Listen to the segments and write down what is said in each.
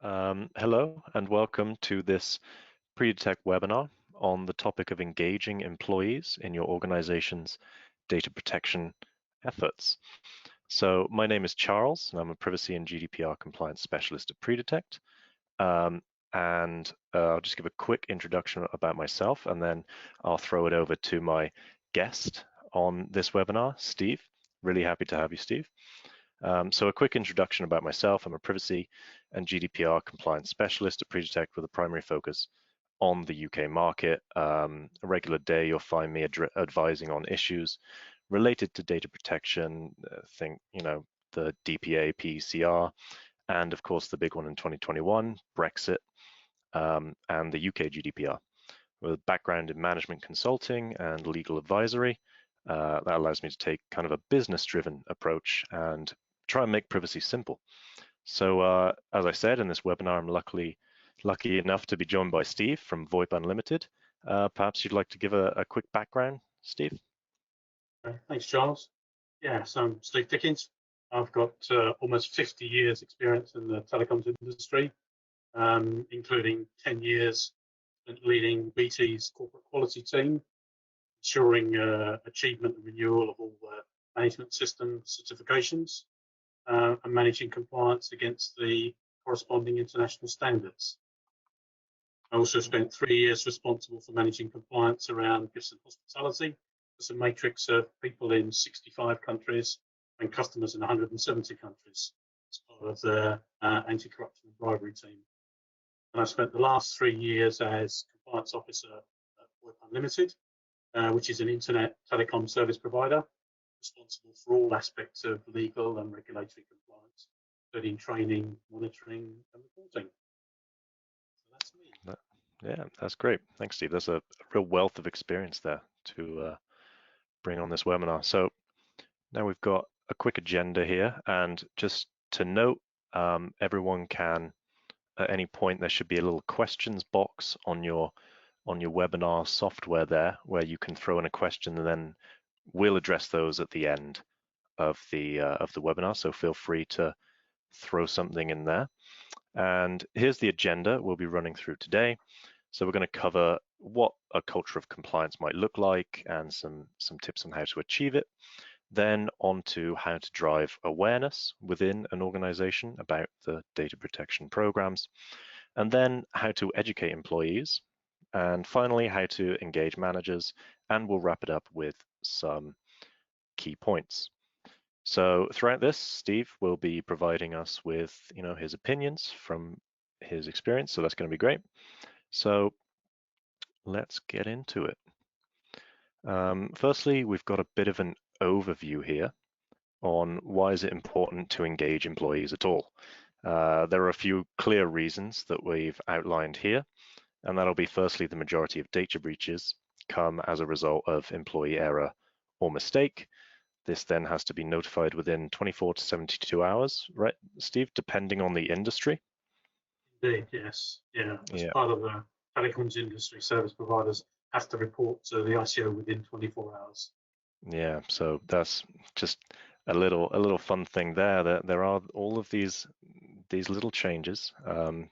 Hello and welcome to this pre-detect webinar on the topic of engaging employees in your organization's data protection efforts. So my name is Charles and I'm a privacy and GDPR compliance specialist at pre-detect. I'll just give a quick introduction about myself and then I'll throw it over to my guest on this webinar, Steve. Really happy to have you, Steve. So a quick introduction about myself. I'm a privacy and GDPR compliance specialist at pre-detect with a primary focus on the UK market. A regular day, you'll find me advising on issues related to data protection, the DPA, PCR, and of course the big one in 2021, Brexit, and the UK GDPR. With a background in management consulting and legal advisory, that allows me to take kind of a business-driven approach and try and make privacy simple. So as I said in this webinar, I'm lucky enough to be joined by Steve from VoIP Unlimited. Perhaps you'd like to give a quick background, Steve? Thanks, Charles. Yeah, so I'm Steve Dickens. I've got almost 50 years experience in the telecoms industry, including 10 years leading BT's corporate quality team, ensuring achievement and renewal of all management system certifications, and managing compliance against the corresponding international standards. I also spent 3 years responsible for managing compliance around gifts and hospitality. There's a matrix of people in 65 countries and customers in 170 countries as part of the anti-corruption and bribery team. And I spent the last 3 years as compliance officer at VoIP Unlimited, which is an internet telecom service provider responsible for all aspects of legal and regulatory compliance, including training, monitoring, and reporting. So that's me. Yeah, that's great. Thanks, Steve. There's a real wealth of experience there to bring on this webinar. So now we've got a quick agenda here, and just to note, everyone can, at any point, there should be a little questions box on your webinar software there, where you can throw in a question, and then we'll address those at the end of the webinar. So feel free to throw something in there. And here's the agenda we'll be running through today. So we're going to cover what a culture of compliance might look like and some tips on how to achieve it. Then on to how to drive awareness within an organization about the data protection programs, and then how to educate employees, and finally how to engage managers, and we'll wrap it up with some key points. So throughout this, Steve will be providing us with his opinions from his experience, so that's going to be great. So let's get into it. Firstly, we've got a bit of an overview here on why is it important to engage employees at all. There are a few clear reasons that we've outlined here, and that'll be firstly, the majority of data breaches come as a result of employee error or mistake. This then has to be notified within 24 to 72 hours, right, Steve, depending on the industry? Indeed, yes. Yeah, as part of the telecoms industry, service providers have to report to the ICO within 24 hours. Yeah, so that's just a little fun thing there. That there are all of these little changes, and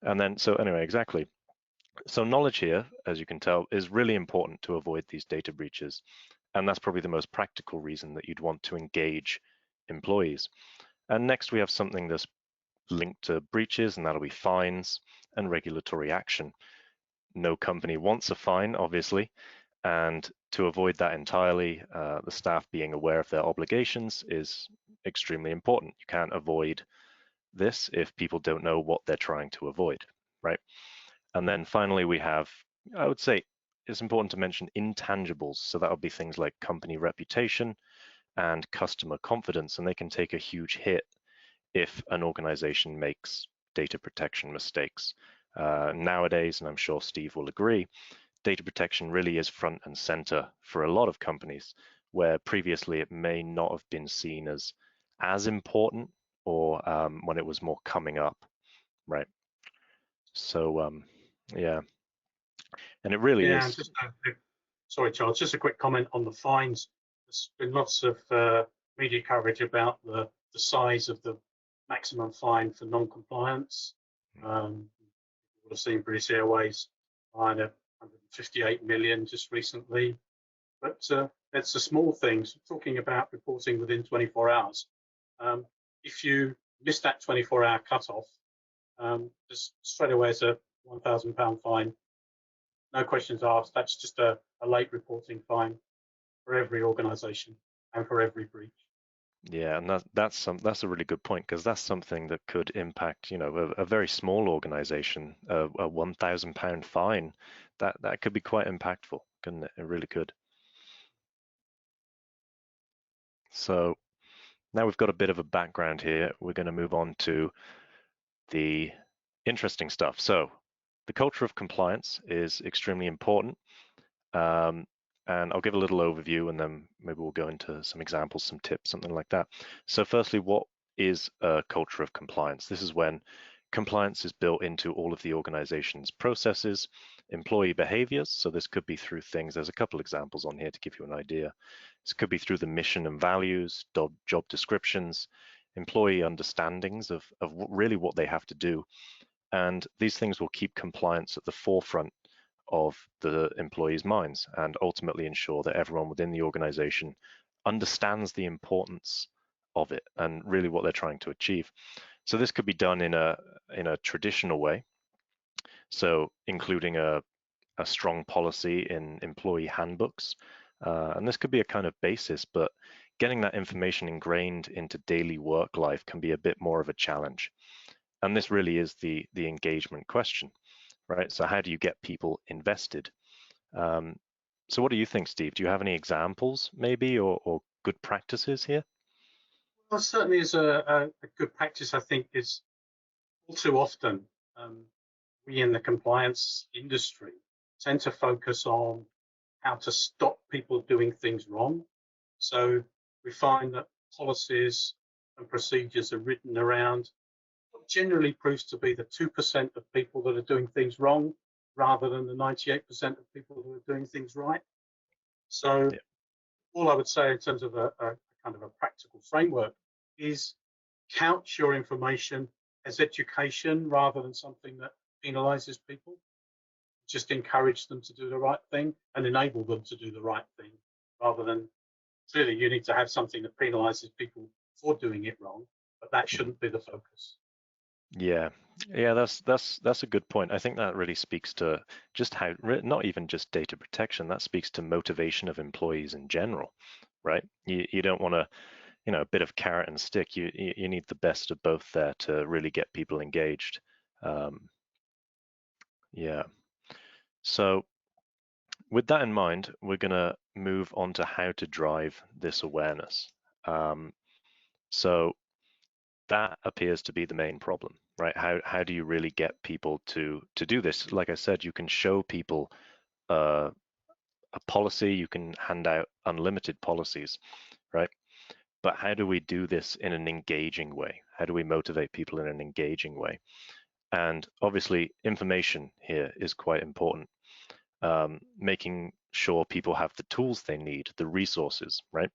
then so anyway, exactly. So knowledge here, as you can tell, is really important to avoid these data breaches, and that's probably the most practical reason that you'd want to engage employees. And next, we have something that's linked to breaches, and that'll be fines and regulatory action. No company wants a fine, obviously, and to avoid that entirely, the staff being aware of their obligations is extremely important. You can't avoid this if people don't know what they're trying to avoid, right? And then finally, we have, I would say, it's important to mention intangibles. So that would be things like company reputation and customer confidence, and they can take a huge hit if an organization makes data protection mistakes. Nowadays, and I'm sure Steve will agree, data protection really is front and center for a lot of companies, where previously it may not have been seen as important, or when it was more coming up, right? So yeah, and it really is. Sorry, Charles, just a quick comment on the fines. There's been lots of media coverage about the size of the maximum fine for non-compliance. You would have seen British Airways fine of 158 million just recently. But it's the small things. Talking about reporting within 24 hours. If you miss that 24-hour cutoff, just straight away it's a £1,000 fine. No questions asked. That's just a late reporting fine for every organisation and for every breach. Yeah, and that's a really good point, because that's something that could impact, a very small organization. A £1,000 fine, that could be quite impactful, couldn't it? It really could. So now we've got a bit of a background here. We're going to move on to the interesting stuff. So the culture of compliance is extremely important. And I'll give a little overview, and then maybe we'll go into some examples, some tips, something like that. So firstly, what is a culture of compliance? This is when compliance is built into all of the organization's processes, employee behaviors. So this could be through things, there's a couple examples on here to give you an idea. This could be through the mission and values, job descriptions, employee understandings of really what they have to do. And these things will keep compliance at the forefront of the employees' minds, and ultimately ensure that everyone within the organization understands the importance of it and really what they're trying to achieve. So this could be done in a traditional way, so including a strong policy in employee handbooks, and this could be a kind of basis, but getting that information ingrained into daily work life can be a bit more of a challenge. And this really is the engagement question, right? So how do you get people invested? So what do you think, Steve? Do you have any examples maybe, or good practices here? Well, certainly is a good practice, I think, is all too often we in the compliance industry tend to focus on how to stop people doing things wrong. So we find that policies and procedures are written around what generally proves to be the 2% of people that are doing things wrong, rather than the 98% of people who are doing things right. So Yeah. all I would say in terms of a kind of a practical framework is couch your information as education rather than something that penalizes people. Just encourage them to do the right thing and enable them to do the right thing, rather than, clearly you need to have something that penalizes people for doing it wrong, but that shouldn't be the focus. Yeah, yeah, that's a good point. I think that really speaks to just how, not even just data protection, that speaks to motivation of employees in general, right? You don't want to, a bit of carrot and stick. You need the best of both there to really get people engaged. Yeah. So with that in mind, we're going to move on to how to drive this awareness. So that appears to be the main problem, right? How do you really get people to do this? Like I said, you can show people a policy, you can hand out unlimited policies, right? But how do we do this in an engaging way? How do we motivate people in an engaging way? And obviously, information here is quite important. Making sure people have the tools they need, the resources, right?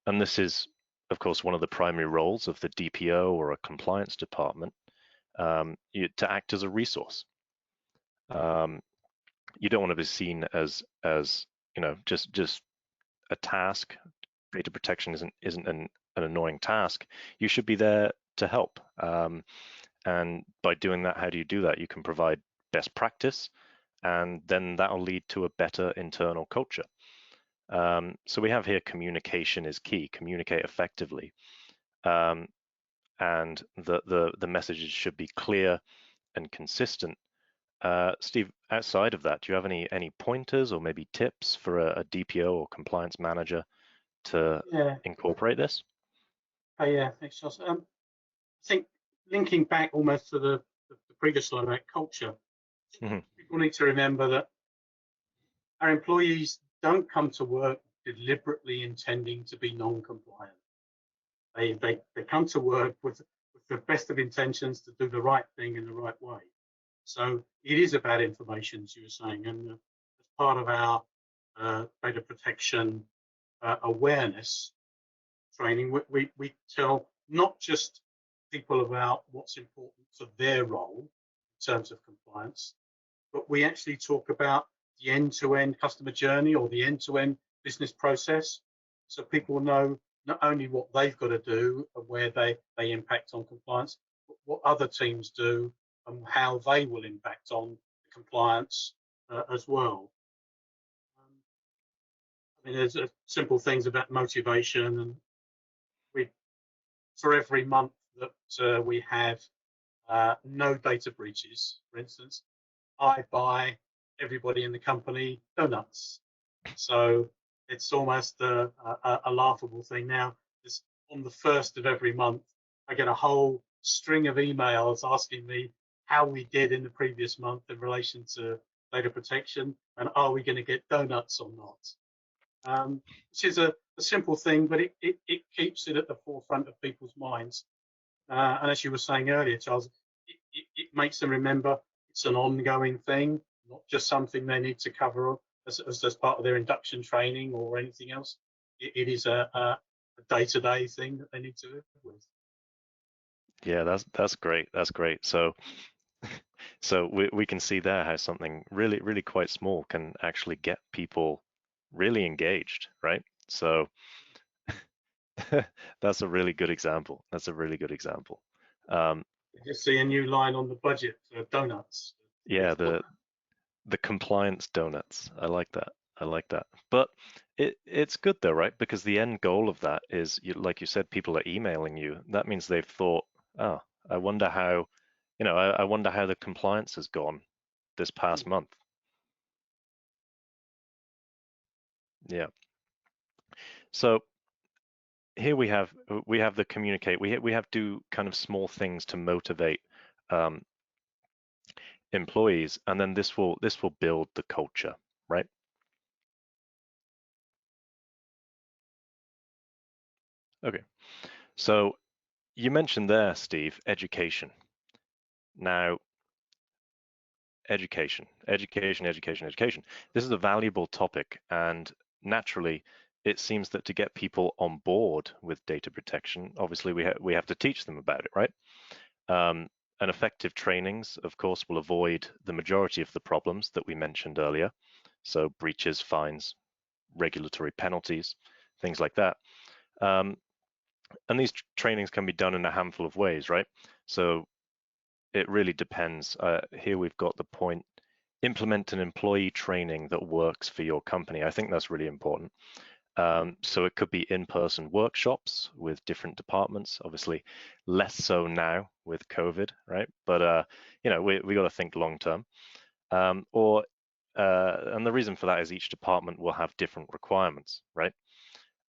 And this is, of course, one of the primary roles of the DPO or a compliance department, to act as a resource. You don't want to be seen as just a task. Data protection isn't an annoying task. You should be there to help. And by doing that, how do you do that? You can provide best practice, and then that'll lead to a better internal culture. So we have here communication is key. Communicate effectively, and the messages should be clear and consistent. Steve, outside of that, do you have any pointers or maybe tips for a DPO or compliance manager to Yeah, incorporate this? yeah, thanks, Charles. I think linking back almost to the previous slide about culture, Hmm. people need to remember that our employees don't come to work deliberately intending to be non-compliant. They come to work with the best of intentions to do the right thing in the right way. So it is about information, as you were saying, and as part of our data protection awareness training, we tell not just people about what's important for their role in terms of compliance, but we actually talk about the end-to-end customer journey or the end-to-end business process, so people know not only what they've got to do and where they impact on compliance, but what other teams do and how they will impact on compliance as well. I mean, there's simple things about motivation, and we, for every month that we have no data breaches, for instance, I buy everybody in the company donuts. So it's almost a laughable thing now. It's on the first of every month, I get a whole string of emails asking me how we did in the previous month in relation to data protection, and are we going to get donuts or not? Which is a simple thing, but it keeps it at the forefront of people's minds. And as you were saying earlier, Charles, it makes them remember it's an ongoing thing, not just something they need to cover as part of their induction training or anything else. It is a day-to-day thing that they need to live with. Yeah, that's great. That's great. So we can see there how something really quite small can actually get people really engaged, right? So that's a really good example. That's a really good example. Just see a new line on the budget for donuts. Yeah, the compliance donuts. I like that. I like that. But it's good though, right? Because the end goal of that is, like you said, people are emailing you. That means they've thought, oh, I wonder how, I wonder how the compliance has gone this past month. Yeah. So here we have the communicate. We have do kind of small things to motivate employees, and then this will build the culture, right? Okay. So you mentioned there, Steve, education. Now, education. This is a valuable topic, and naturally, it seems that to get people on board with data protection, obviously we have to teach them about it, right? And effective trainings, of course, will avoid the majority of the problems that we mentioned earlier. So breaches, fines, regulatory penalties, things like that. And these trainings can be done in a handful of ways, right? So it really depends. Here we've got the point, implement an employee training that works for your company. I think that's really important. So it could be in-person workshops with different departments, obviously less so now with COVID, right? But we got to think long term. And the reason for that is each department will have different requirements, right?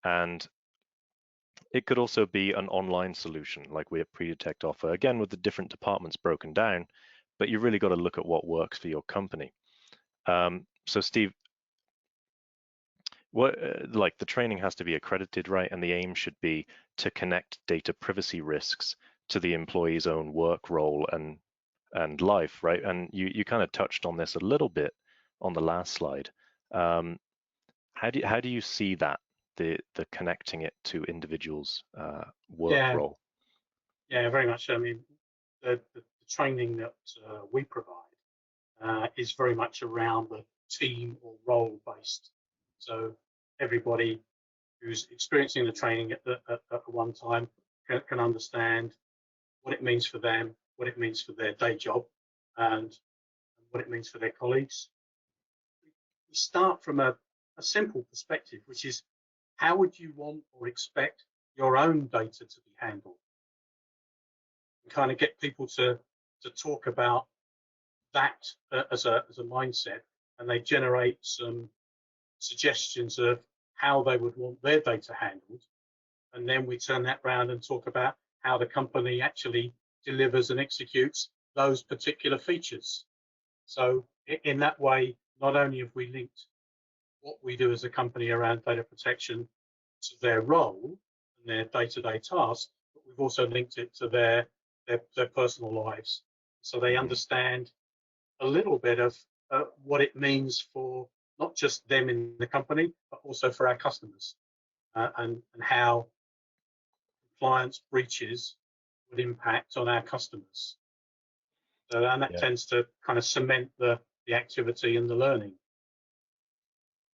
And it could also be an online solution like we at PreDetect offer, again with the different departments broken down, but you really got to look at what works for your company. So Steve, like the training has to be accredited, right? And the aim should be to connect data privacy risks to the employee's own work role and life, right? And you kind of touched on this a little bit on the last slide. How do you see that, the connecting it to individuals' work Yeah, role? yeah, very much. I mean, the training that we provide is very much around the team or role based. So everybody who's experiencing the training at one time can understand what it means for them, what it means for their day job, and what it means for their colleagues. We start from a simple perspective, which is how would you want or expect your own data to be handled? And kind of get people to talk about that as a mindset, and they generate some suggestions of how they would want their data handled, and then we turn that round and talk about how the company actually delivers and executes those particular features. So in that way, not only have we linked what we do as a company around data protection to their role and their day-to-day tasks, but we've also linked it to their personal lives, so they understand a little bit of what it means for not just them in the company, but also for our customers, and how compliance breaches would impact on our customers. So, and that Yeah. tends to kind of cement the activity and the learning.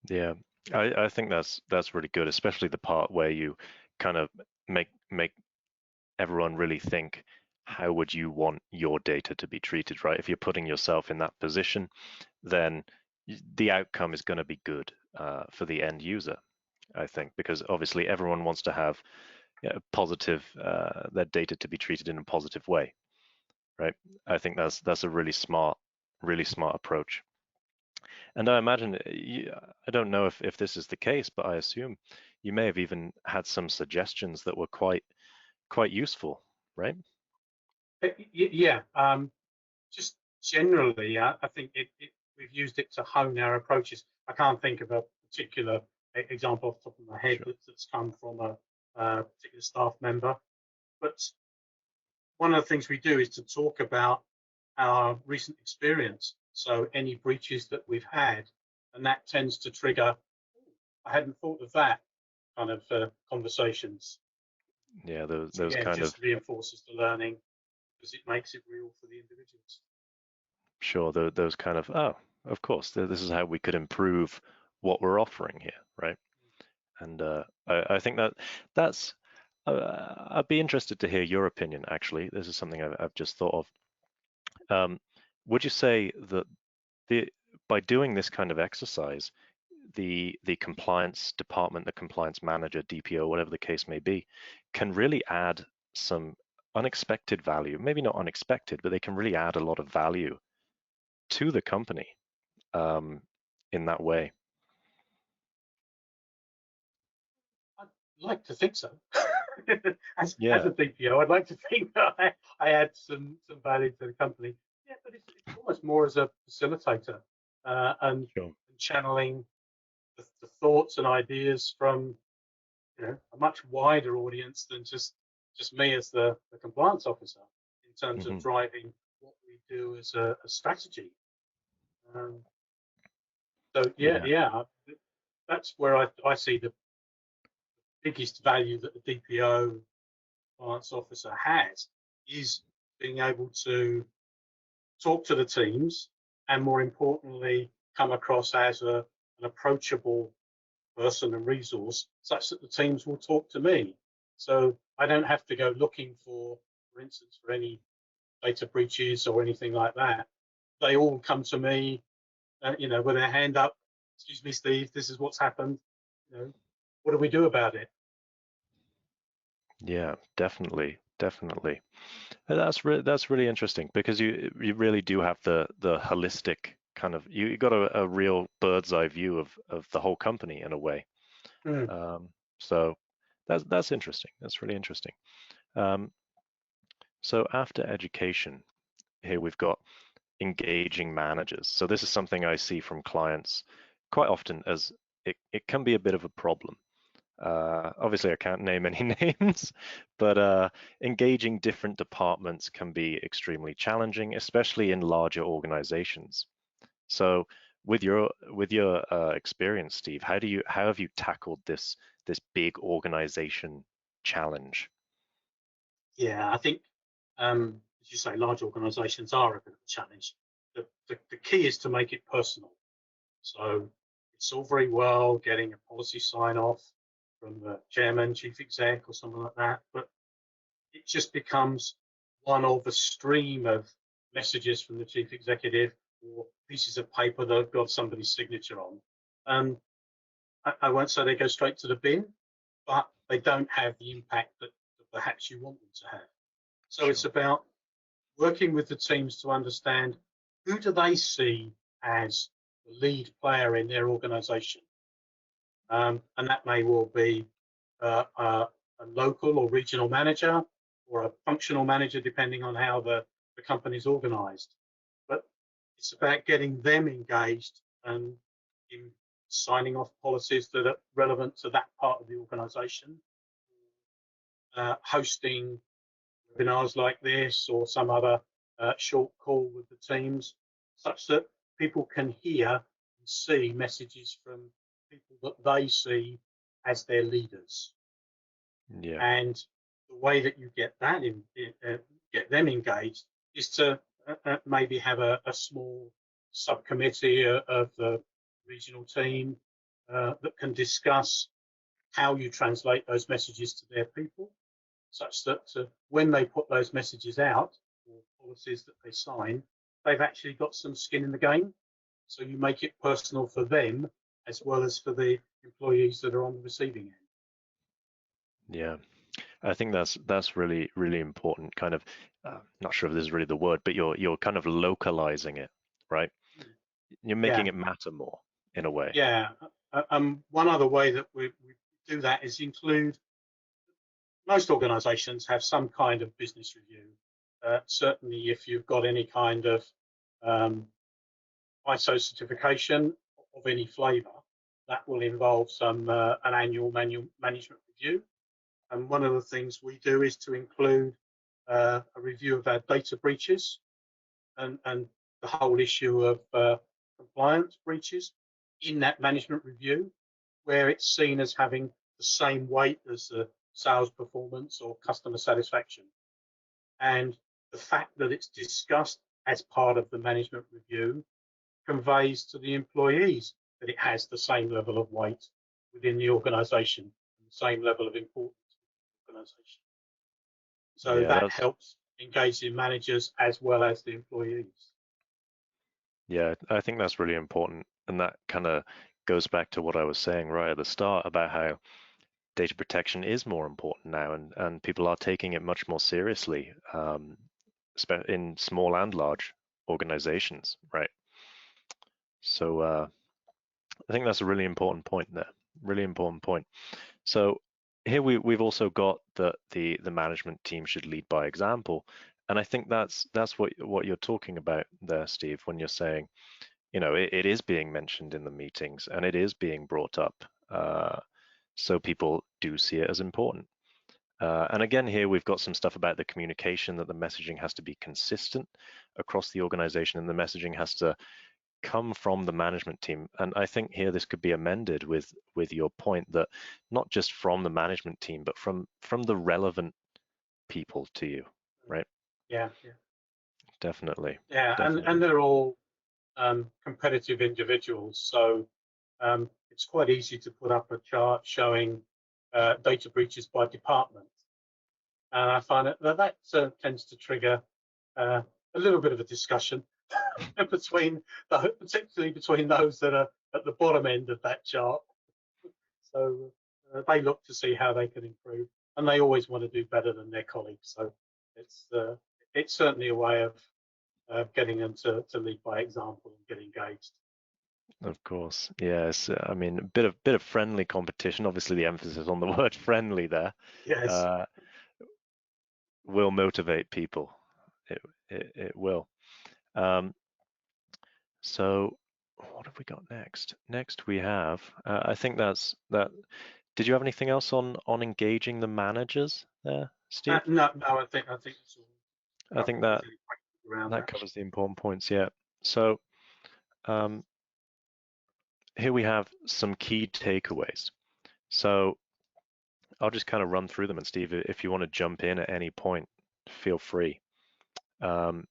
Yeah. I think that's really good, especially the part where you kind of make everyone really think, how would you want your data to be treated, right? If you're putting yourself in that position, then the outcome is going to be good for the end user, I think, because obviously everyone wants to have positive their data to be treated in a positive way, right? I think that's a really smart approach. And I imagine I don't know if this is the case, but I assume you may have even had some suggestions that were quite useful, right? Yeah, just generally, I think we've used it to hone our approaches. I can't think of a particular example off the top of my head Sure. that's come from a particular staff member, but one of the things we do is to talk about our recent experience. So any breaches that we've had, and that tends to trigger, I hadn't thought of that kind of conversations, Yeah, those which those again kind of just reinforces the learning because it makes it real for the individuals. sure those kind of oh, of course, this is how we could improve what we're offering here, right? And I think that's I'd be interested to hear your opinion. Actually, this is something I've just thought of. Would you say that the by doing this kind of exercise, the compliance department, the compliance manager, DPO, whatever the case may be, can really add some unexpected value? Maybe not unexpected, but they can really add a lot of value to the company um, in that way. I'd like to think so. As Yeah, a DPO, I'd like to think that I add some value to the company. Yeah, but it's almost more as a facilitator and sure. channeling the thoughts and ideas from a much wider audience than just me as the compliance officer in terms of Hmm. driving what we do as a strategy. Um, so Yeah, that's where I see the biggest value that the DPO compliance officer has is being able to talk to the teams and more importantly come across as an approachable person and resource such that the teams will talk to me. So I don't have to go looking for instance, for any data breaches or anything like that. They all come to me, with their hand up. Excuse me, Steve. This is what's happened. What do we do about it? yeah, definitely. And that's really interesting because you really do have the holistic kind of you got a real bird's eye view of the whole company in a way. Mm. Um, so that's interesting. That's really interesting. Um, so after education, here we've got engaging managers. So this is something I see from clients quite often as it can be a bit of a problem. Obviously, I can't name any names, but engaging different departments can be extremely challenging, especially in larger organizations. So, with your experience, Steve, how have you tackled this big organization challenge? Yeah, I think, as you say, large organisations are a bit of a challenge. The key is to make it personal. So it's all very well getting a policy sign off from the chairman, chief exec, or something like that, but it just becomes one of a stream of messages from the chief executive or pieces of paper that have got somebody's signature on. I won't say they go straight to the bin, but they don't have the impact that perhaps you want them to have. So it's Sure. about working with the teams to understand who do they see as the lead player in their organisation, and that may well be a local or regional manager or a functional manager, depending on how the company is organised. But it's about getting them engaged and in signing off policies that are relevant to that part of the organisation, hosting webinars like this or some other short call with the teams, such that people can hear and see messages from people that they see as their leaders. Yeah. And the way that you get that get them engaged is to maybe have a small subcommittee of the regional team that can discuss how you translate those messages to their people, such that when they put those messages out or policies that they sign, they've actually got some skin in the game. So you make it personal for them as well as for the employees that are on the receiving end. Yeah, I think that's really really important. Kind of, not sure if this is really the word, but you're kind of localizing it, right? You're making Yeah, it matter more in a way. yeah. One other way that we do that is include, most organisations have some kind of business review. Certainly, if you've got any kind of um, ISO certification of any flavour, that will involve some an annual management review. And one of the things we do is to include a review of our data breaches and the whole issue of compliance breaches in that management review, where it's seen as having the same weight as the sales performance or customer satisfaction. And the fact that it's discussed as part of the management review conveys to the employees that it has the same level of weight within the organisation, and the same level of importance in the organisation. So Yeah, that that's helps engage the managers as well as the employees. yeah, I think that's really important, and that kind of goes back to what I was saying right at the start about how data protection is more important now, and people are taking it much more seriously, in small and large organizations, right? So I think that's a really important point there. Really important point. So here we've also got that the management team should lead by example, and I think that's what you're talking about there, Steve, when you're saying, it is being mentioned in the meetings and it is being brought up, so people do see it as important. And again, here we've got some stuff about the communication, that the messaging has to be consistent across the organization and the messaging has to come from the management team. And I think here this could be amended with your point that not just from the management team, but from the relevant people to you, right? Yeah, yeah, Definitely, yeah, and definitely. they're all competitive individuals, so it's quite easy to put up a chart showing data breaches by department, and I find that tends to trigger a little bit of a discussion between, particularly between those that are at the bottom end of that chart. So they look to see how they can improve, and they always want to do better than their colleagues. So it's uh, it's certainly a way of getting them to lead by example and get engaged. Of course, yes. I mean, a bit of friendly competition. Obviously, the emphasis on the word friendly there Yes. uh, will motivate people. It will. Um, so, what have we got next? Next, we have. I think that's that. Did you have anything else on engaging the managers there, Steve? No, I think it's all I covered think if there's that any questions around that that. covers the important points. Yeah. So, um, here we have some key takeaways. So I'll just kind of run through them, and Steve, if you want to jump in at any point, feel free. Um,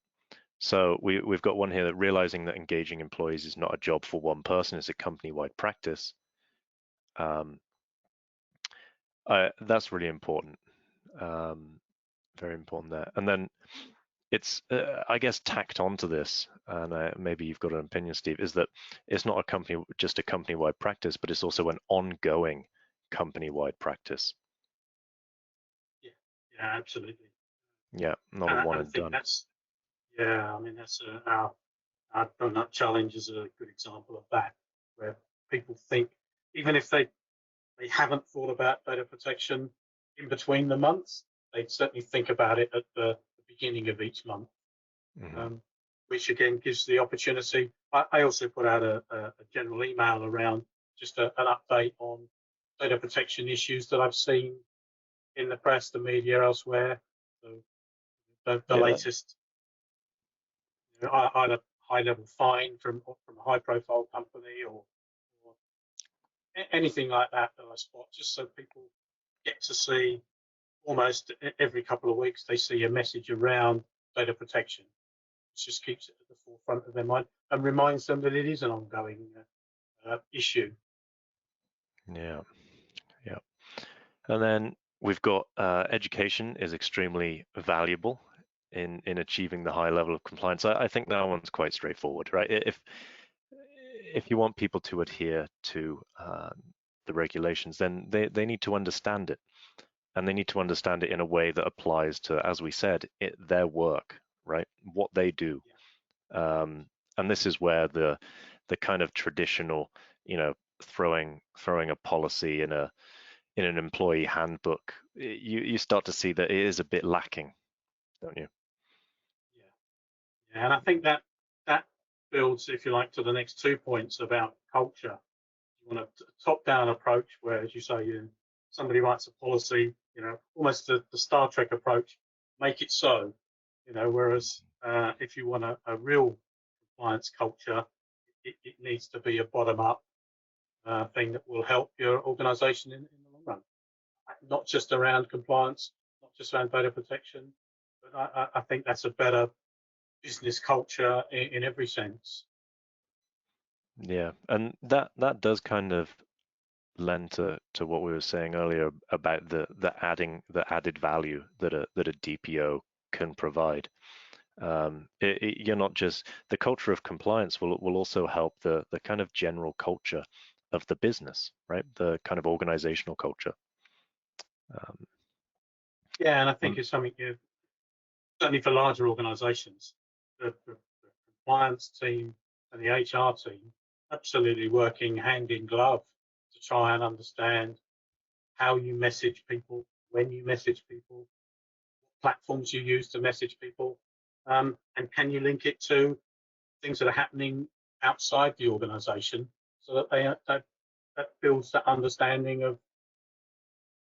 so we've got one here that realizing that engaging employees is not a job for one person, it's a company-wide practice. Um, that's really important. Um, very important there. And then it's, I guess, tacked onto this, and maybe you've got an opinion, Steve, is that it's not just a company-wide practice, but it's also an ongoing company-wide practice. Yeah, yeah, absolutely. Yeah, not a And one I and think done. that's, yeah, I mean, that's our donut challenge is a good example of that, where people think, even if they haven't thought about data protection in between the months, they certainly think about it at the beginning of each month, Hmm. um, which again gives the opportunity. I also put out a general email around just an update on data protection issues that I've seen in the press, the media, elsewhere. So the Yeah, latest, either high level fine from a high profile company or anything like that that I spot, just so people get to see almost every couple of weeks they see a message around data protection. It just keeps it at the forefront of their mind and reminds them that it is an ongoing issue. Yeah, yeah. And then we've got education is extremely valuable in achieving the high level of compliance. I think that one's quite straightforward, right? If you want people to adhere to the regulations, then they need to understand it, and they need to understand it in a way that applies to, as we said, their work, right? What they do. Um, and this is where the kind of traditional, throwing a policy in an employee handbook, you start to see that it is a bit lacking, don't you? Yeah, yeah, and I think that builds, if you like, to the next 2 points about culture. You want a top-down approach where, as you say, somebody writes a policy, almost the Star Trek approach, make it so, whereas if you want a real compliance culture, it needs to be a bottom-up thing that will help your organization in the long run. Not just around compliance, not just around data protection, but I think that's a better business culture in every sense. Yeah, and that does kind of lend to what we were saying earlier about the added value that a DPO can provide. You're not just the culture of compliance will also help the kind of general culture of the business, right? The kind of organizational culture. Um, Yeah, and I think and it's something certainly for larger organizations, the compliance team and the HR team absolutely working hand in glove to try and understand how you message people, when you message people, what platforms you use to message people, and can you link it to things that are happening outside the organization so that that builds that understanding of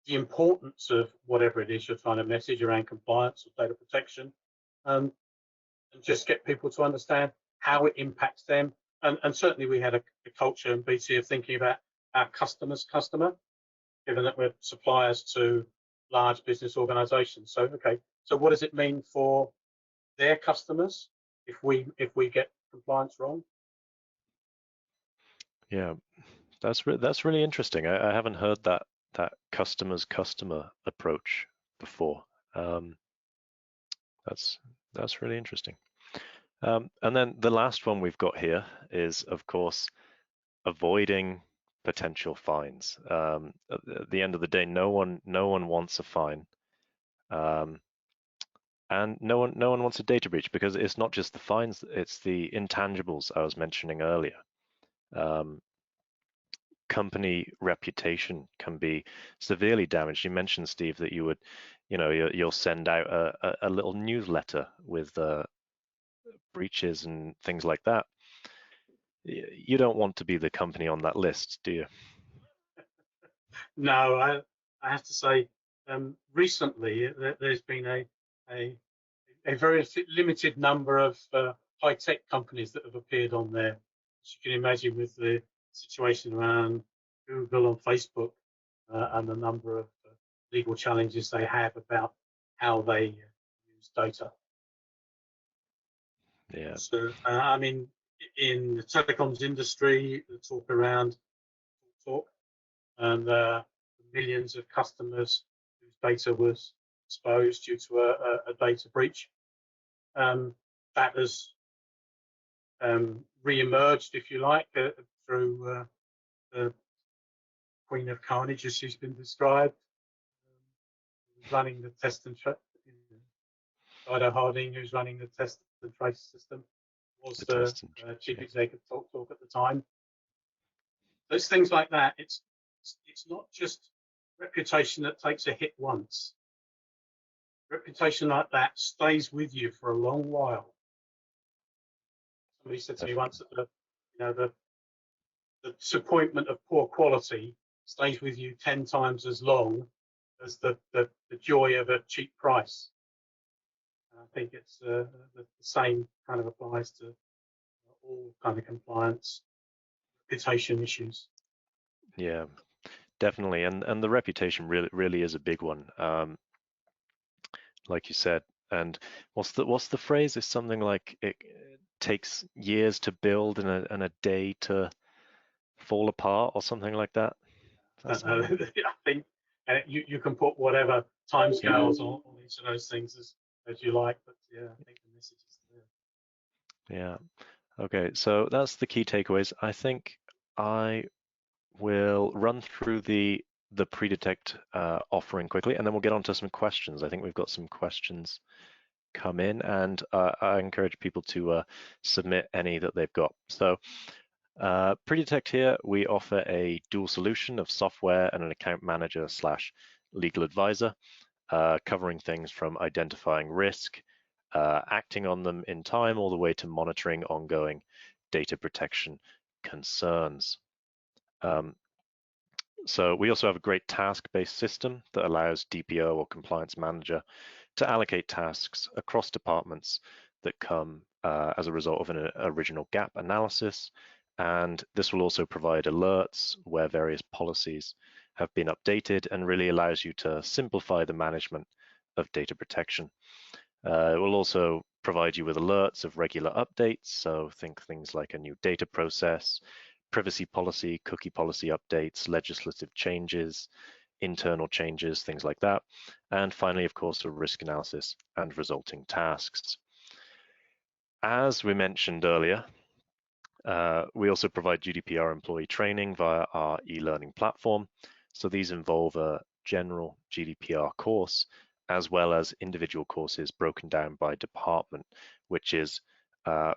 the importance of whatever it is you're trying to message around compliance or data protection, um, and just get people to understand how it impacts them. And certainly we had a culture in BT of thinking about our customer's customer, given that we're suppliers to large business organizations. So, okay, so what does it mean for their customers if we get compliance wrong? yeah, that's really interesting. I haven't heard that customer's customer approach before. Um, that's that's really interesting. And then the last one we've got here is, of course, avoiding potential fines. At the end of the day, no one wants a fine, um, and no one wants a data breach because it's not just the fines; it's the intangibles I was mentioning earlier. Um, Company reputation can be severely damaged. You mentioned, Steve, that you'll send out a little newsletter with breaches and things like that. You don't want to be the company on that list, do you? No, I have to say, recently there's been a, a very limited number of high tech companies that have appeared on there. As you can imagine, with the situation around Google and Facebook and the number of legal challenges they have about how they use data. Yeah, So, I mean, in the telecoms industry, the talk around talk and millions of customers whose data was exposed due to a data breach. That has re-emerged, if you like, through the Queen of Carnage, as she's been described, running the test and trace. Dido Harding, who's running the test and trace system, was the the test and chief yeah, executive talk at the time. There's things like that. It's not just reputation that takes a hit once. Reputation like that stays with you for a long while. Somebody said to me once definitely. that the disappointment of poor quality stays with you 10 times as long as the joy of a cheap price. And I think it's the same kind of applies to all kind of compliance reputation issues. Yeah, definitely. And the reputation really is a big one. like you said. And what's the phrase? It's something like it takes years to build and a day to fall apart or something like that. Is that I don't know. something? I think you can put whatever timescales on each of those things as you like, but yeah, I think the message is there. Yeah. Okay, so that's the key takeaways. I think I will run through the pre-detect offering quickly, and then we'll get on to some questions. I think we've got some questions come in, and I encourage people to submit any that they've got. So pre-detect here, we offer a dual solution of software and an account manager slash legal advisor, covering things from identifying risk, acting on them in time, all the way to monitoring ongoing data protection concerns. So we also have a great task-based system that allows DPO or compliance manager to allocate tasks across departments that come as a result of an original gap analysis. And this will also provide alerts where various policies have been updated and really allows you to simplify the management of data protection. It will also provide you with alerts of regular updates. So think things like a new data process, privacy policy, cookie policy updates, legislative changes, internal changes, things like that. And finally, of course, a risk analysis and resulting tasks. As we mentioned earlier, we also provide GDPR employee training via our e-learning platform. So these involve a general GDPR course, as well as individual courses broken down by department, which is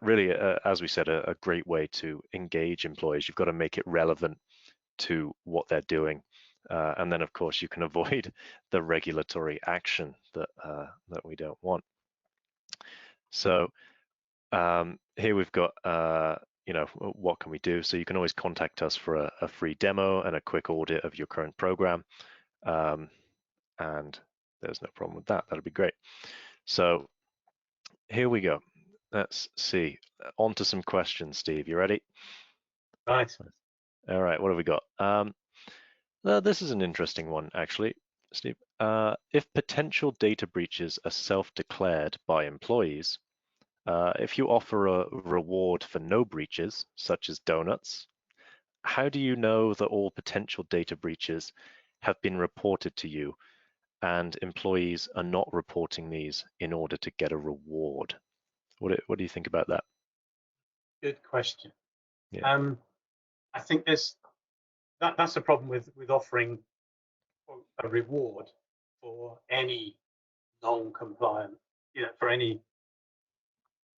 really, as we said, a great way to engage employees. You've got to make it relevant to what they're doing. And then, of course, you can avoid the regulatory action that we don't want. So here we've got, what can we do? So you can always contact us for a free demo and a quick audit of your current program. And there's no problem with that. That'll be great. So here we go. Let's see. On to some questions, Steve. You ready? Right. All right. What have we got? This is an interesting one, actually, Steve. If potential data breaches are self-declared by employees, if you offer a reward for no breaches, such as donuts, how do you know that all potential data breaches have been reported to you and employees are not reporting these in order to get a reward? What do you think about that? Good question. Yeah. I think that's a problem with offering a reward for any non-compliant, for any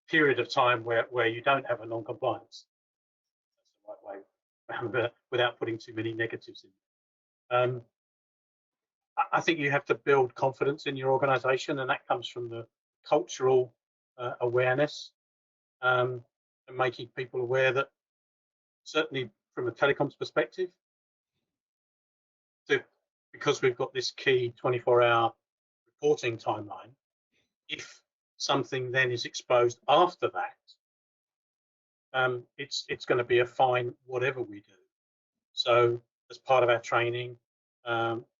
period of time where you don't have a non-compliance. That's the right way, without putting too many negatives in. I think you have to build confidence in your organization, and that comes from the cultural awareness, and making people aware that, certainly from a telecoms perspective, because we've got this key 24-hour reporting timeline, if something then is exposed after that, it's going to be a fine whatever we do. So as part of our training,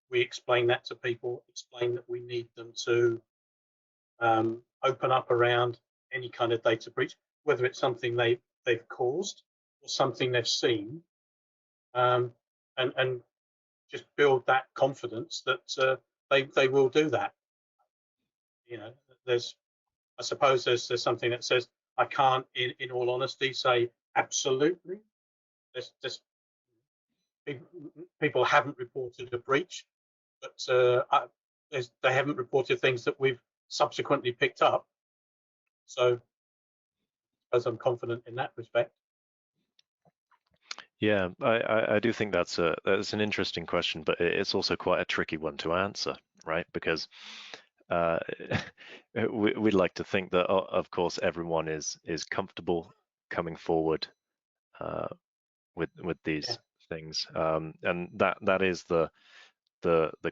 we explain that to people, explain that we need them to open up around any kind of data breach, whether it's something they've caused or something they've seen, and just build that confidence that they will do that. I suppose there's something that says I can't, in all honesty, say absolutely. There's people haven't reported a breach, but they haven't reported things that we've subsequently picked up. So I suppose I'm confident in that respect. Yeah, I do think that's an interesting question, but it's also quite a tricky one to answer, right? Because uh, we'd like to think that, of course, everyone is comfortable coming forward with these Yeah. things, and that is the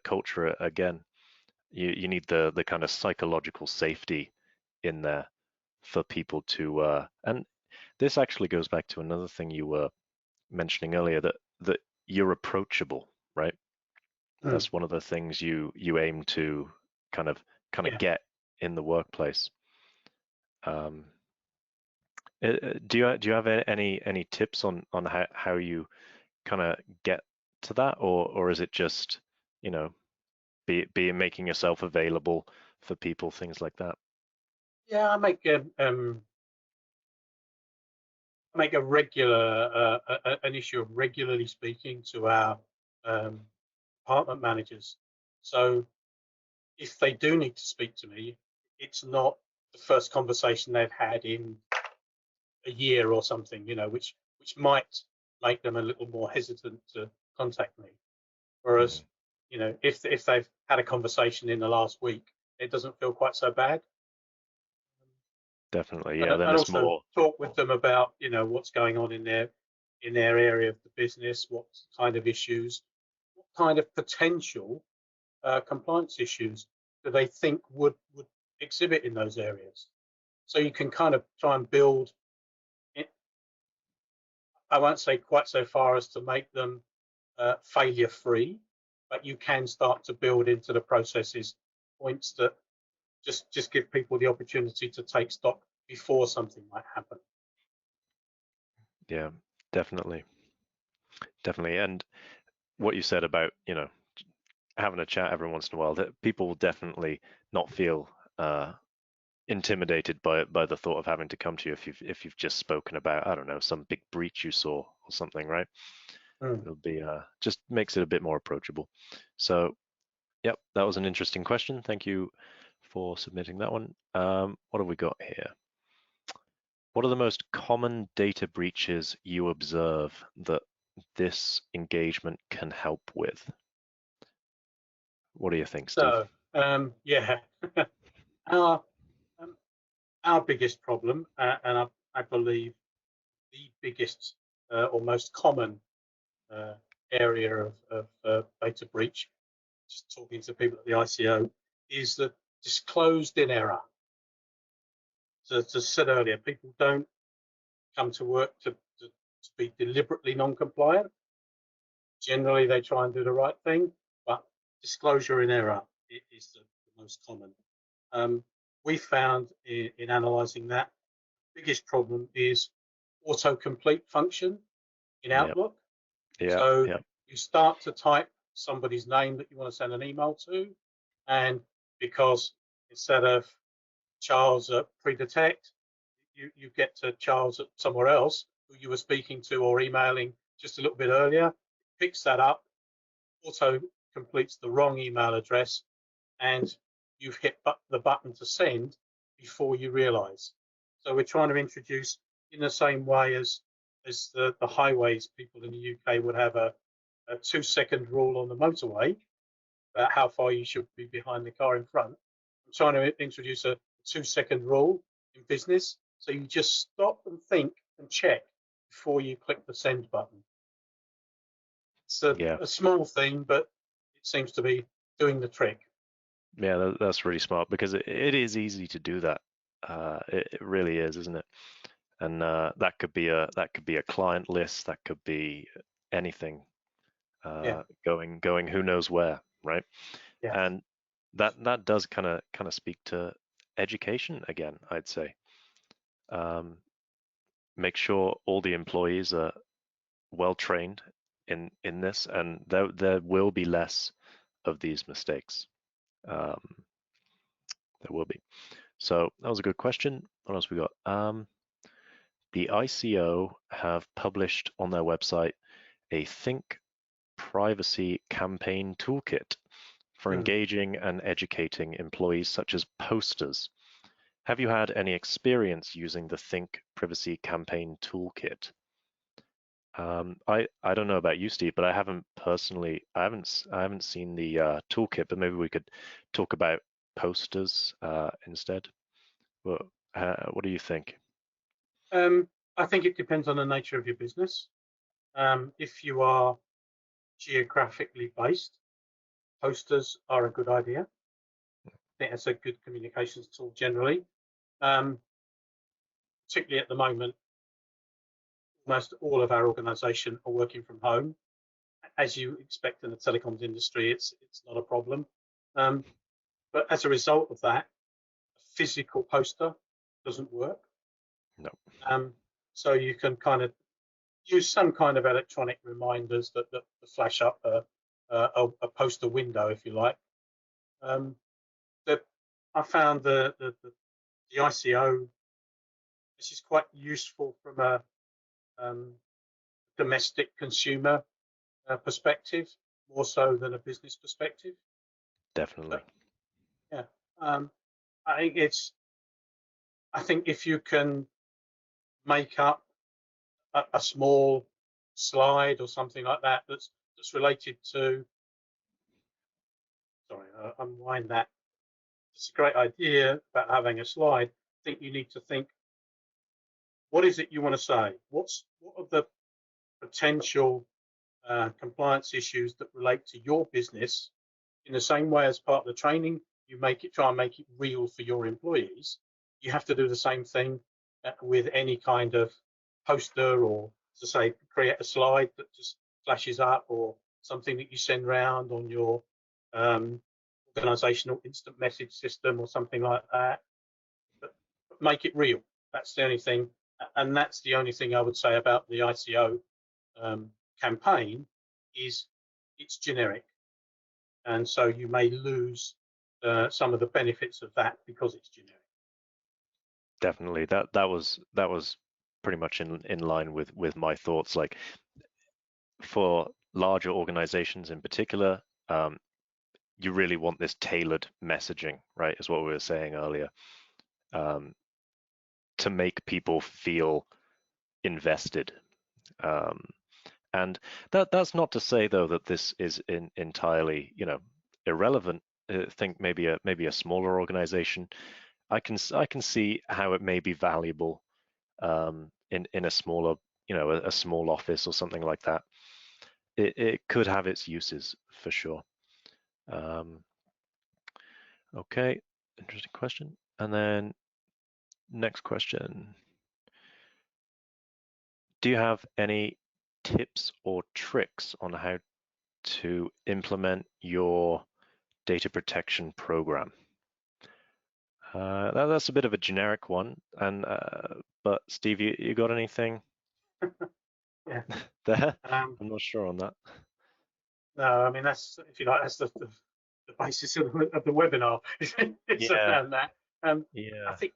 culture again. You need the kind of psychological safety in there for people to, and this actually goes back to another thing you were mentioning earlier, that you're approachable, right? Mm. That's one of the things you aim to kind of Yeah. get in the workplace. Do you have any tips on how you kind of get to that, or is it just, you know, be making yourself available for people, things like that? Yeah, I make a regular an issue of regularly speaking to our um, department managers. So if they do need to speak to me, it's not the first conversation they've had in a year or something, which might make them a little more hesitant to contact me. Whereas, Mhm. if they've had a conversation in the last week, it doesn't feel quite so bad. Definitely, And, yeah. Then and it's also more. talk with them about what's going on in their area of the business, what kind of issues, what kind of potential compliance issues do they think would exhibit in those areas. So you can kind of try and build it. I won't say quite so far as to make them failure free, but you can start to build into the processes points that just give people the opportunity to take stock before something might happen. Yeah, definitely, definitely. And what you said about, having a chat every once in a while, that people will definitely not feel intimidated by the thought of having to come to you if you've just spoken about, I don't know, some big breach you saw or something, right? Mm. It'll be just makes it a bit more approachable. So, yep, that was an interesting question. Thank you for submitting that one. What have we got here? What are the most common data breaches you observe that this engagement can help with? What do you think, Steve? So yeah, our um, our biggest problem, and I believe the biggest or most common uh, area of data breach, just talking to people at the ICO, is the disclosed in error. So as I said earlier, people don't come to work to be deliberately non-compliant. Generally, they try and do the right thing, but disclosure in error is the most common. Um, we found in analysing that, the biggest problem is autocomplete function in Yep, Outlook. yep, So yep. you start to type somebody's name that you want to send an email to, and because instead of Charles at pre-detect, you get to Charles at somewhere else who you were speaking to or emailing just a little bit earlier, picks that up, auto completes the wrong email address, and you've hit the button to send before you realize. So we're trying to introduce, in the same way as the highways people in the UK would have a 2-second rule on the motorway about how far you should be behind the car in front. I'm trying to introduce a 2-second rule in business. So you just stop and think and check before you click the send button. It's Yeah, a small thing, but it seems to be doing the trick. yeah, that's really smart because it is easy to do that. It really is, isn't it? And that could be a client list, that could be anything Yeah, going who knows where, right? yeah, And that does kind of speak to education again, I'd say. Um, make sure all the employees are well trained in this, and there will be less of these mistakes. Um, there will be. So that was a good question. What else we got? The ICO have published on their website a Think Privacy Campaign Toolkit for mm. engaging and educating employees, such as posters. Have you had any experience using the Think Privacy Campaign Toolkit? I don't know about you, Steve, but I haven't personally. I haven't seen the toolkit, but maybe we could talk about posters instead. What do you think? Um, I think it depends on the nature of your business. If you are geographically based, posters are a good idea. I think that's a good communications tool generally. Um, Particularly at the moment, almost all of our organisation are working from home. As you expect in the telecoms industry, it's not a problem. Um, but as a result of that, physical poster doesn't work. No. So you can kind of use some kind of electronic reminders that flash up a poster window, if you like. I found the ICO, this is quite useful from a domestic consumer perspective, more so than a business perspective. Definitely. But, yeah, I think if you can make up a small slide or something like that that's related to, sorry, unwind that. It's a great idea about having a slide. I think you need to think, what is it you want to say? What are the potential compliance issues that relate to your business? In the same way as part of the training, you try and make it real for your employees. You have to do the same thing with any kind of poster, or to say, create a slide that just flashes up, or something that you send around on your organizational instant message system or something like that. But make it real. That's the only thing, and that's the only thing I would say about the ICO campaign, is it's generic, and so you may lose some of the benefits of that because it's generic. Definitely. That was pretty much in line with my thoughts. Like, for larger organizations in particular, you really want this tailored messaging, right? Is what we were saying earlier, to make people feel invested. And that's not to say, though, that this is entirely, irrelevant. Think maybe a smaller organization. I can see how it may be valuable in a smaller, a small office or something like that. It could have its uses for sure. Okay, interesting question. And then next question. Do you have any tips or tricks on how to implement your data protection program? That's a bit of a generic one, but Steve, you got anything Yeah. there? I'm not sure on that. No, I mean, that's, if you like, that's the basis of the webinar. It's Yeah, around that. I yeah, think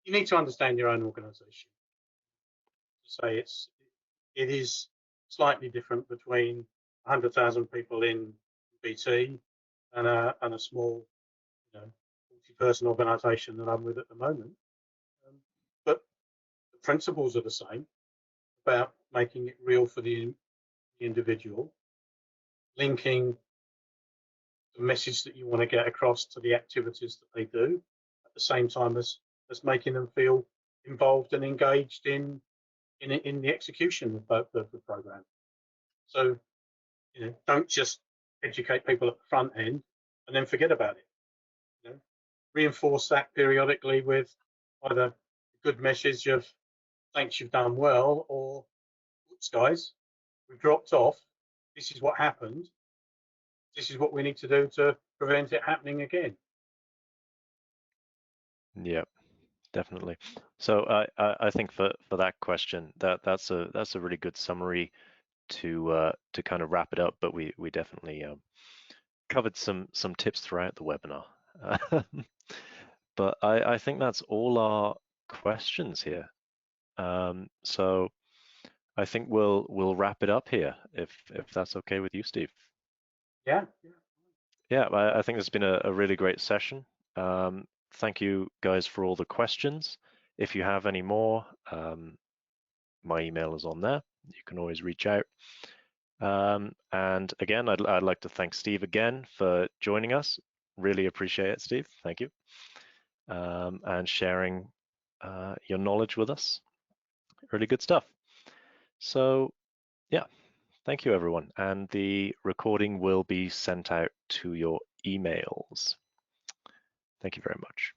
you need to understand your own organisation. Say it is slightly different between 100,000 people in BT and a small, 40-person organisation that I'm with at the moment. But the principles are the same, about making it real for the individual, linking the message that you want to get across to the activities that they do, at the same time as making them feel involved and engaged in the execution of the program. So, don't just educate people at the front end and then forget about it. Reinforce that periodically with either a good message of thanks, you've done well, or oops, guys, we've dropped off. This is what happened. This is what we need to do to prevent it happening again. yeah, definitely. So I think for that question, that's a really good summary to kind of wrap it up. But we definitely covered some tips throughout the webinar. But I think that's all our questions here. So I think we'll wrap it up here, if that's okay with you, Steve. Yeah. Yeah, I think this has been a really great session. Thank you guys for all the questions. If you have any more, my email is on there. You can always reach out. And again, I'd like to thank Steve again for joining us. Really appreciate it, Steve. Thank you. And sharing your knowledge with us. Really good stuff. So yeah, thank you everyone. And the recording will be sent out to your emails. Thank you very much.